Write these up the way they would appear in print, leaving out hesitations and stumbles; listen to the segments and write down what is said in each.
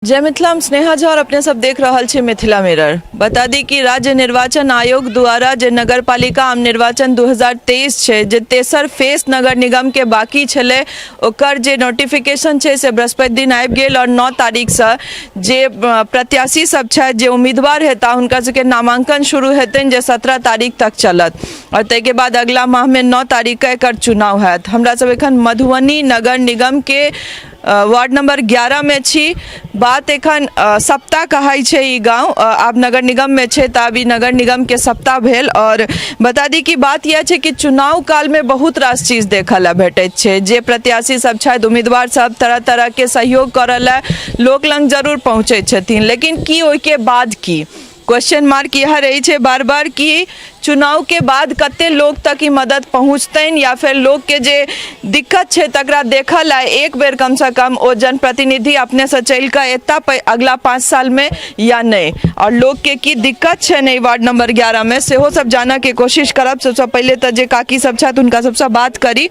जय मिथिला, हम स्नेहा झा और अपने सब देख रहल छी मिथिला मिरर। बता दी कि राज्य निर्वाचन आयोग द्वारा जे नगर पालिका आम निर्वाचन 2023 छे, जे तेसर फेस नगर निगम के बाकी छले, ओकर जे नोटिफिकेशन छे से बृहस्पति दिन आबि गेल और 9 तारीख से जे प्रत्याशी सब छे, जे उम्मीदवार हेता हुनका सबके नामांकन शुरू हेतन, जे 17 तारीख तक चलत और तैके बाद अगला माह में 9 तारीख के एकर चुनाव हैत। हमरा सब एखन मधुबनी नगर निगम के वार्ड नंबर 11 में छी। बात एखन सप्ताह कहाई छे ई गाँव आब नगर निगम में छे, तब ई नगर निगम के सप्ताह भेल। और बता दी कि बात यह छे कि चुनाव काल में बहुत रास चीज देखल ला भेटैत छे। जे प्रत्याशी सब छथि, उम्मीदवार सब तरह तरह के सहयोग करल ला लोक लंग जरूर पहुँचे छथिन, लेकिन की ओइ के बाद की क्वेश्चन मार्क यह रही है बार बार कि चुनाव के बाद कते लोग तक ही मदद पहुँचतन, या फिर लोग के जे दिक्कत है तकरा देखल है एक बेर कम से कम ओ जनप्रतिनिधि अपने से चल कर एता अगला 5 साल में या नहीं, और लोग के की दिक्कत है नहीं वार्ड नंबर 11 में सेहो सब जाना के कोशिश करब। सबसे पहले तो जे काकी सब छथि उनका सबसे बात करी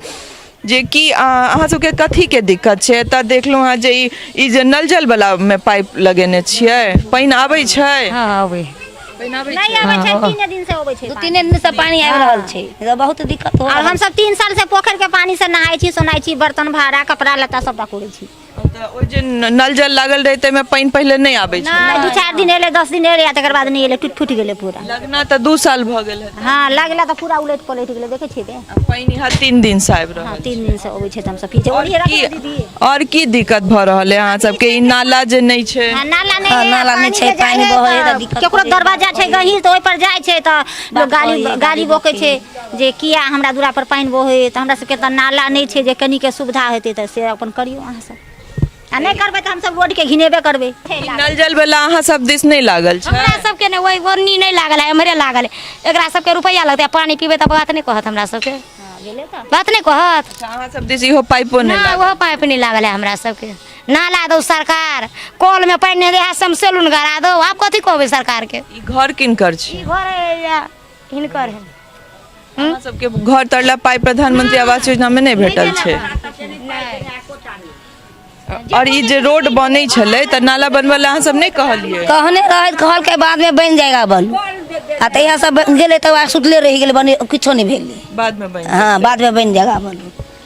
जे कि अहाँ सबके कथी के दिक्कत है। त देखलहुँ हाँ जे ई जे नल जल वाला में पाइप लगेने छियै, पानि आबै छै? हाँ आबै नहीं आबै छै, 3 दिन से आबै छै। 2-3 दिन से पानी आबि रहल छै, बहुत दिक्कत हो और हम सब 3 साल से पोखर के पानी से नहाई छी, सोनाई छी, बर्तन भाड़ा कपड़ा लत्ता सबटा करै छी। ओ जे नल जल लागल रहे तै में पानी पहले नहीं आबै छै? नहीं, 2-4 दिन एले, 10 दिन एले, तकर बाद नहीं एले, टूट फूट गेले पूरा। लगना तो 2 साल भ गेल है। हाँ लागला तो पूरा उलट पलट गेले, देखे छी ते। पानी यहाँ 3 दिन से आबि रहल। हाँ 3 दिन से आबै छै, त हम सब पीछे ओलिए रख दीदी। और की दिक्कत भ रहल है अहाँ सबके? ई नाला जे नहीं छै? हाँ, नाला नहीं छै, पानी बहे त दिक्कत। केकरो दरवाजा छै गहीर त ओइ पर जाय छै त लोग गाड़ी बोकै छै जे किया हमरा दूरा पर पानी बहे, त हमरा सबके त नाला नहीं छै जे कनी के सुविधा हेतै त से अपन करियो अहाँ सब। आ नहीं करबै त हम सब रोड के घिनेबे करबै। नल जल वाला अहाँ सब दिस नहीं लागल छै? हमरा सबके ने वही वरनी नहीं लागल है, हमरे लागल है। एकरा सबके रुपया लगतै, पानी पीबे त बात नहीं कहत हमरा सबके। बात नहीं कहत। अहाँ सब दिस इहो पाइपो नहीं ना, वो पाइप नहीं लागल है हमरा सबके। नाला दो सरकार, कॉल में पानी नहीं दे, सम सेलून गड़ा दो। आप कथी कहबै सरकार के? ई घर किनकर छी? ई घर या हिनकर है। अहाँ सबके घर तरला पाई प्रधानमंत्री आवास योजना में नहीं भेटल छै? और ई जे रोड बनै छलै त नाला बनवल अहाँ सब नहीं कहलिए? कहने रहे, कहल के बाद में बन जाएगा बन, आ त यहाँ सब गेले त सुतले रह गेले, बने किछो नहीं भेल। बाद में बन? हाँ बाद में बन जाएगा बन।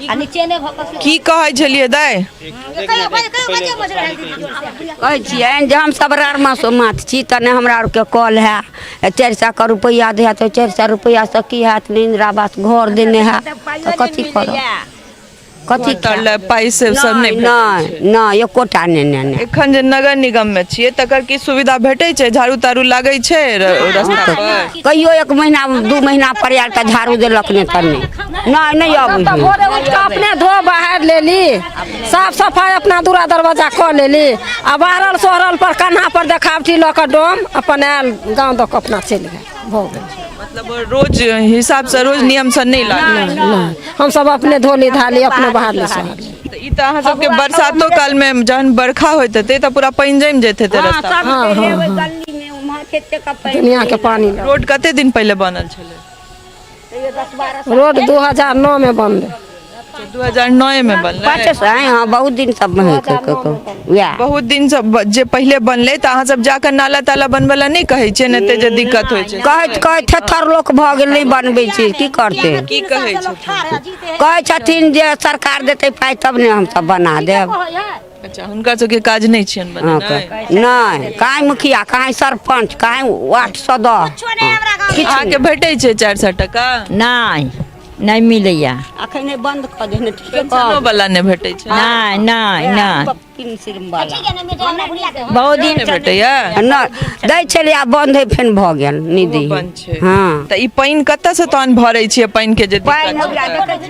आ नीचे ने भकस की कहै छलिए दाय? कहै छियै जे हम सब रारमासो माथ छी, तने हमरा आर के कॉल है 400 का रुपया दे, तो 400 रुपया से की हैत? इंदिरा आवास घर देने है तो कथी करब? कथी तरला पाई से सब नहीं भेटल? नहीं एकोटा नहीं। एखन जे नगर निगम में छियै तकर की सुविधा भेटै छै? झाड़ू तारू लागै छै रास्ता पर? कहियो 1 महीना 2 महीना पर आयल त झाड़ू देलक ने तने नहीं आबै छै। भोरे उठ के अपने धो बाहर लेली, साफ सफाई अपना दूरा दरवाजा क लेली, आ बाहरल सोहरल पर कन्हा पर देखावटी ल के डोम अपन आयल गाँव दक अपना चलि गेल, भ गेल। मतलब रोज हिसाब से रोज नियम से नहीं लागल? हम सब अपने धोली धाली अपने बाहर ले सोहरली। ई त अहाँ सबके बरसातो काल में जहन बरखा होइत हेतै त पूरा पानी जम जेते थे रास्ता? दुनिया के पानी रोड कते दिन पहले बनल छलै? रोड 2009 में बनले। 2009 में बनलै? हाँ बहुत दिन सब बहुत दिन से जे पहले बनले त अहाँ सब जाकर नाला ताला बनवला नहीं कहै छै ने, ते जे दिक्कत होय छै? कहै थेथर लोक भ गेल, नहीं बनबै छै, की करते? की कहै छै? कहै छथिन जे सरकार देते पाई तब ने हम सब बना देब। अच्छा, हुनका सबके काज नहीं छियन बनाना? नहीं, काहे मुखिया, काहे सरपंच, काहे वार्ड सदस्य अहाँ के भेटै छै 400 टका? नहीं मिलैया। अखन नहीं बंद क देने, पेंशनो वाला नहीं भेटै छै? नहीं बहुत दिन भेटैया? दै छलै, आब बंद है, फेन भ गेल निधि। बंद छै? हाँ त ई पानी कतऽ से तहन भरै छियै? पानी के जे दिक्कत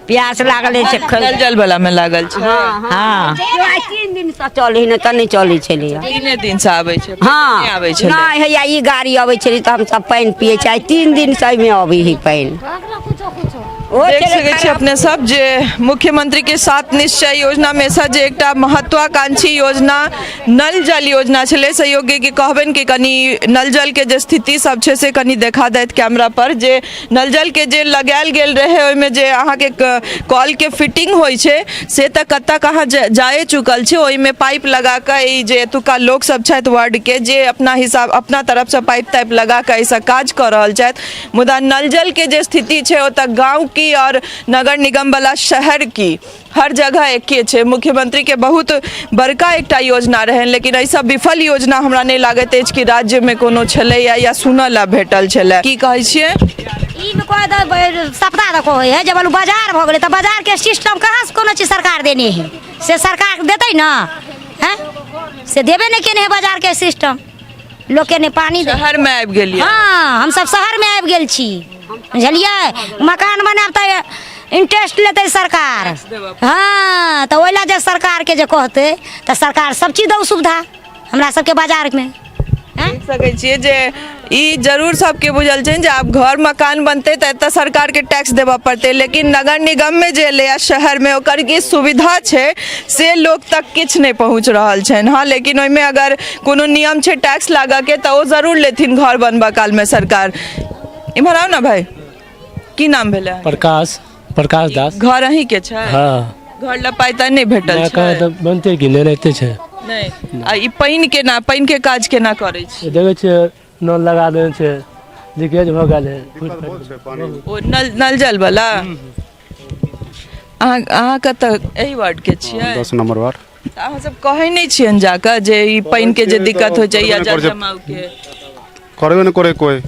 प्यास लागल है, नल जल वाला में लागल छै? हाँ 3 दिन से चले न त नहीं चले छलै। 3 दिन से आबै छै? हाँ नहीं आबै छै? नहीं हैया ई गाड़ी आबै छलै त हम सब पानी पिए छै, 3 दिन से में आबै है पानी। देख सकै छी अपने सब जे मुख्यमंत्री के 7 निश्चय योजना में से जे एकटा महत्वाकांक्षी योजना नल जल योजना छले सहयोगी के कहबन कि कनी नल जल के जे स्थिति सब छै से कनी देखा दैत कैमरा पर जे नल जल के जे लगायल गेल रहे ओय में जे अहाँ के कॉल के फिटिंग होय छै से त कत्ता कहाँ जाए चुकल छै ओय में पाइप लगा के ई जे एतुका लोक सब छथि वार्ड के जे अपना हिसाब अपना तरफ से पाइप ताइप लगा के ऐसा काज कर रहल छथि मुदा नल जल के जे स्थिति छै ओतऽ गाँव की और नगर निगम वाला शहर की हर जगह एके छै। मुख्यमंत्री के बहुत बड़का एकटा योजना रहन लेकिन ऐसा विफल योजना हमरा नहीं लागत अछि कि राज्य में कोनो छलै या सुनल ला भेटल छलै। की कहै छियै ई में कोई सप्ताह तक होय है जब बाजार भ गेलै त बाजार के सिस्टम कहाँ से कोनो चीज सरकार देने है से सरकार देतै ना हैं से देबे नहीं केने है बाजार के सिस्टम लोग के ने पानी शहर में आबि गेलियै। हाँ हम सब शहर में आबि गेल छी बुझलियै मकान बनाब त इंटरेस्ट लेते सरकार हाँ तो ओइला जे सरकार के जे कहते तो सरकार सब चीज दो सुविधा हमरा सबके बाजार में देख सकै छियै जे ई जरूर सबके बुझल छै जे आब घर मकान बनते तऽ एतऽ सरकार के टैक्स देबऽ पड़ते लेकिन नगर निगम में जे एलै शहर में ओकर की सुविधा छै से लोग तक किछु नहीं पहुँच रहल छनि। हाँ लेकिन ओहिमे अगर कोनो नियम छै टैक्स लागऽ के तऽ ओ जरूर लेथिन घर बनबऽ काल में सरकार। इम्हर आओ ना भाई की नाम भेलै प्रकाश दास घर अहीं के छै। हाँ घर ला पाइ तऽ नहि भेटल छै तऽ बनते कि नहि रहते छै नहीं आ ई पानि के काज केना करै छी देखै छियै नल लगा देने छै लीकेज भऽ गेल है ओ नल जल वाला अहाँ कतऽ एही वार्ड के छियै 10 नंबर वार्ड अहाँ सब कहै नहीं छियनि जाकऽ जे ई पानि के जे दिक्कत होइ छै या जल जमाव के करबे नहि करे कोई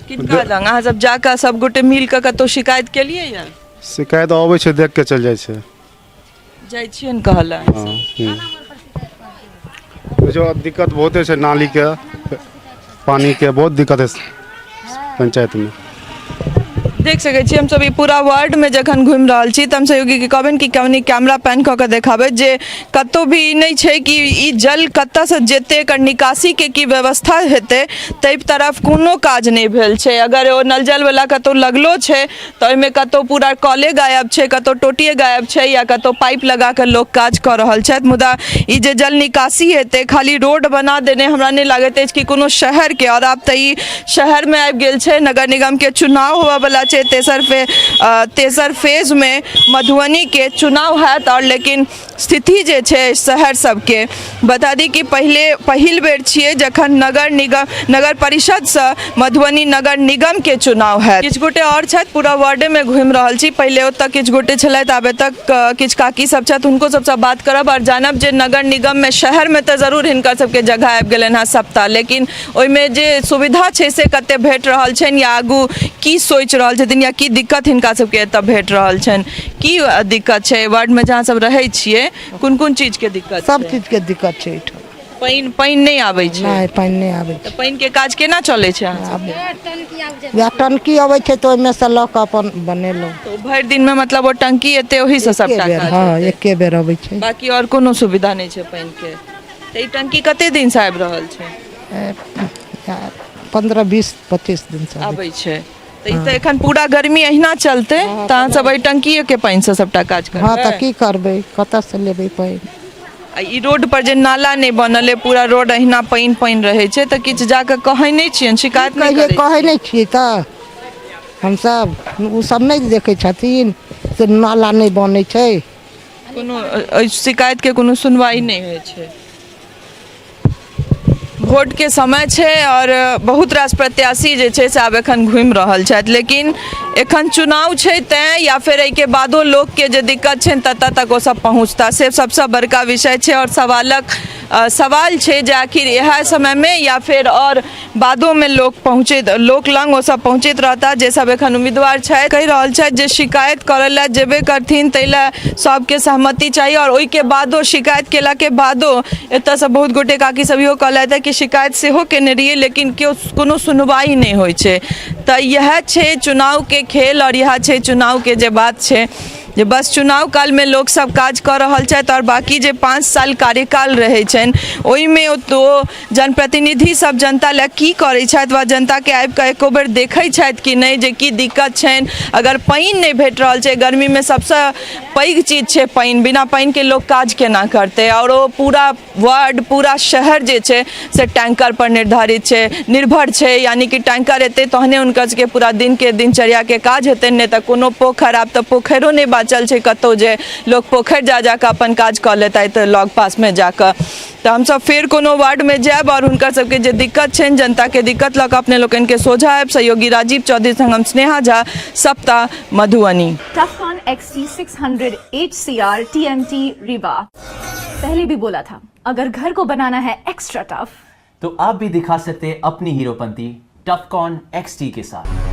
किनका लग अहाँ सब जाकऽ सब गोटे मिल कऽ कतौ शिकायत केलियै या शिकायत अबै छै देख के चल जाइ छै जाइ छियनि कहला जो दिक्कत बहुते छै नाली के पानी के बहुत दिक्कत है पंचायत में। देख सकै छी हमसब ई पूरा वार्ड में जखन घुमि रहल छी तऽ हम सहयोगी के कहबनि कि कनी कैमरा पैन कऽ के देखाबे जे कतौ भी ई नहीं छै कि ई जल कतऽ से जेते एकर निकासी के की व्यवस्था हेतै ताहि तरफ कोनो काज नहीं भेल छै। अगर ओ नल जल वाला कतौ लगलो छै तऽ ओहिमे कतौ पूरा कले गायब छै कतौ टोटिए गायब छै या कतौ पाइप लगा के लोग काज कऽ रहल छथि मुदा ई जे जल निकासी हेतै खाली रोड बना देने हमरा नहीं लागैत अछि कि कोनो शहर के और आब तऽ ई शहर में आबि गेल छै। नगर निगम के चुनाव होबऽ वाला छै तेसर फेज में मधुबनी के चुनाव हैत और लेकिन स्थिति जे छै शहर सबके बता दी कि पहिल बेर छियै जखन नगर परिषद से मधुबनी नगर निगम के चुनाव हैत। किछु गोटे और छथि पूरा वार्डे में घुमि रहल छी पहिले ओतऽ किछु गोटे छलथि आबे तक किछु काकी सब छथि हुनको सबसँ बात करब और जानब जे नगर निगम में शहर में तऽ जरूर हिनकर सबके जगह आबि गेलनि हँ सप्ताह लेकिन ओहिमे जे सुविधा छै से कते भेट रहल छनि या आगू की सोचि रहल छथिन या की दिक्कत हिनका सबके एतऽ भेट रहल छनि की दिक्कत छै वार्ड में जहाँ सब रहै छियै कोन चीज के दिक्कत सब चीज के दिक्कत छै एहिठाम पानि नहीं आबै छै नहीं पानि नहीं आबै छै तऽ पानि के काज केना चलै छै या टंकी अबै छै तऽ ओहिमे से लऽ कऽ अपन बनेलहुँ तो भरि दिन में मतलब वो टंकी एते ओही से सबटा काज हाँ एके बेर अबै छै बाकी और कोनो सुविधा नहीं छै पानि के तऽ ई टंकी कते दिन से आबि रहल छै 15-20-25 दिन से आबै छै तऽ ई तऽ एखन पूरा गर्मी अहिना चलते तऽ अहाँ सब एहि टंकीए के पानि से सबटा काज करबै हाँ तऽ की करबै कतऽ से लेबै पानि आ ई रोड पर जे नाला नहीं बनल है पूरा रोड अहिना पानि रहै छै तऽ किछु जाके कहै नहीं छियनि शिकायत नहीं करै कहै नहीं छियै तऽ हमसब ओ सब नहीं देखै छथिन से नाला नहीं बनै छै कोनो शिकायत के कोनो सुनवाई नहीं होइ छै। वोट के समय छै और बहुत रास प्रत्याशी जे छै से आब एखन घुमि रहल छथि लेकिन एखन चुनाव छै तैं या फिर एहि के बादो लोग के जे दिक्कत छै ततऽ तक ओ सब पहुँचता से सबसे बड़का विषय छै और सवाल छै जे आखिर इएह समय में या फिर और बादो में लोक लंग ओ सब पहुँचैत रहता जे सब एखन उम्मीदवार छथि कहि रहल छथि जे शिकायत करय ला जेबे करथिन ताहि ला सबके सहमति चाहिए और ओहि के बादो शिकायत केला के बादो एतऽ से बहुत गोटे काकी सब इहो कहलथि है कि शिकायत सेहो केने रहिए लेकिन केओ कोनो सुनवाई नहीं होइ छै। तऽ यह छै चुनाव के खेल और यह छै चुनाव के जे बात छै जे बस चुनाव काल में लोग सब काज कर रहल छथि और बाकी जे 5 साल कार्यकाल रहे छनि ओहिमे तो जनप्रतिनिधि सब जनता लए की करै छथि वा जनता के आबि कऽ एको बेर देखै छथि कि नहि जे की दिक्कत छनि। अगर पानि नहि भेट रहल छै, गर्मी में सबसे पैघ चीज छै पानि, बिना पानि के लोग काज केना करतै। और ओ पूरा वार्ड पूरा शहर जे छै से टैंकर पर निर्धारित छै, निर्भर छै, यानी कि टैंकर एतै तहने हुनकर सबके पूरा दिन के दिनचर्या के काज हेतै, नहि तऽ कोनो पोखर, आब तऽ पोखरो नहि बाँचल छै कतौ जे लोग पोखर जा जाके अपन काज कऽ लेतै लग पास में जाकर। तो हम सब फिर कोनो वार्ड में जायब और हुनकर सबके जे दिक्कत छनि, जनता के दिक्कत लऽ कऽ अपने लोकनि के सोझा आयब। सहयोगी राजीव चौधरी संग हम स्नेहा झा, सप्ताह, Madhubani. टफकॉन XT 600 HCR TMT Rewa. पहले भी बोला था, अगर घर को बनाना है एक्स्ट्रा टफ तो आप भी दिखा सकते हैं अपनी हीरोपंती टफकॉन XT के साथ।